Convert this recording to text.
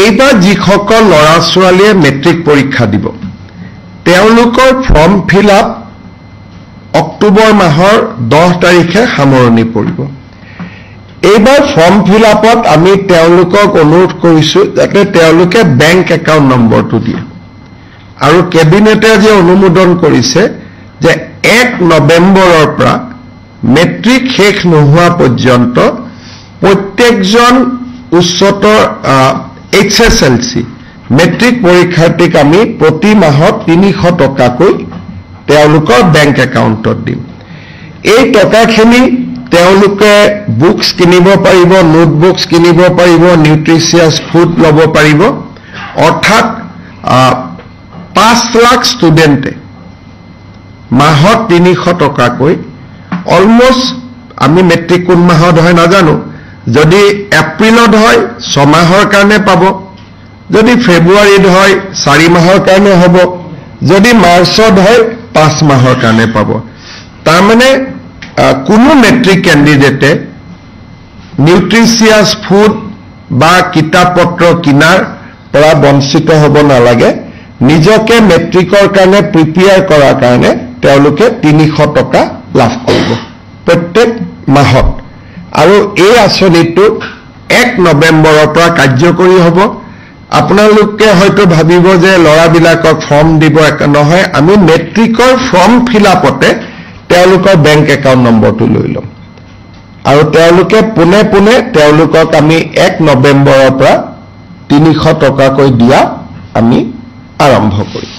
এইবাৰ যিসকল ল'ৰা ছোৱালীয়ে মেট্ৰিক পৰীক্ষা দিব তেওঁলোকৰ ফৰ্ম ফিল আপ অক্টোবৰ মাহৰ 10 তাৰিখে সামৰণি পৰিব এইবাৰ ফৰ্ম ফিল আপত আমি তেওঁলোকক অনুৰোধ কৰিছো যাতে তেওঁলোকে বেংক একাউণ্ট নম্বৰটো দিয়ে আৰু কেবিনেটে যে অনুমোদন কৰিছে যে 1 নৱেম্বৰৰ পৰা মেট্ৰিক শেষ নোহোৱা পৰ্যন্ত প্ৰত্যেকজন উচ্চতৰ HSLC মেট্ৰিক পৰীক্ষাৰ্থীক আমি প্ৰতি মাহত 300 টকাকৈ তেওঁলোকৰ বেংক একাউণ্টত দিম এই টকাখিনি তেওঁলোকে বুকস কিনিব পাৰিব নোটবুকস কিনিব পাৰিব নিউট্ৰিচিয়াছ ফুড ল'ব পাৰিব অৰ্থাৎ 5 লাখ ষ্টুডেণ্টে মাহত 300 টকাকৈ অলমোষ্ট আমি মেট্ৰিক কোন মাহত হয় নাজানো যদি এপ্ৰিলত হয় 6 মাহৰ কাৰণে পাব যদি ফেব্ৰুৱাৰীত হয় 4 মাহৰ কাৰণে হ'ব যদি মাৰ্চত হয় 5 মাহৰ কাৰণে পাব তাৰ মানে কোনো মেট্ৰিক ক্যান্ডিডেটে নিউট্ৰিচিয়াছ ফুড বা কিতাপ পত্ৰ কিনাৰ পৰা বঞ্চিত হ'ব নালাগে নিজকে মেট্ৰিকৰ কাৰণে প্ৰিপেয়াৰ কৰাৰ কাৰণে তেওঁলোকে 300 টকা লাভ কৰিব প্ৰত্যেক মাহত আৰু এই আঁচনিটো 1 নৱেম্বৰৰ পৰা কাৰ্যকৰী হ'ব আপোনালোকে হয়তো ভাবিব যে লৰাবিলাকক ফৰ্ম দিব নহয় আমি মেট্ৰিকৰ ফৰ্ম ফিল আপতে তেওঁলোকৰ বেংক একাউণ্ট নম্বৰটো লৈ লম আৰু তেওঁলোকে পুনে পুনে তেওঁলোকক আমি 1 নৱেম্বৰৰ পৰা 300 টকাকৈ দিয়া আমি আৰম্ভ কৰিম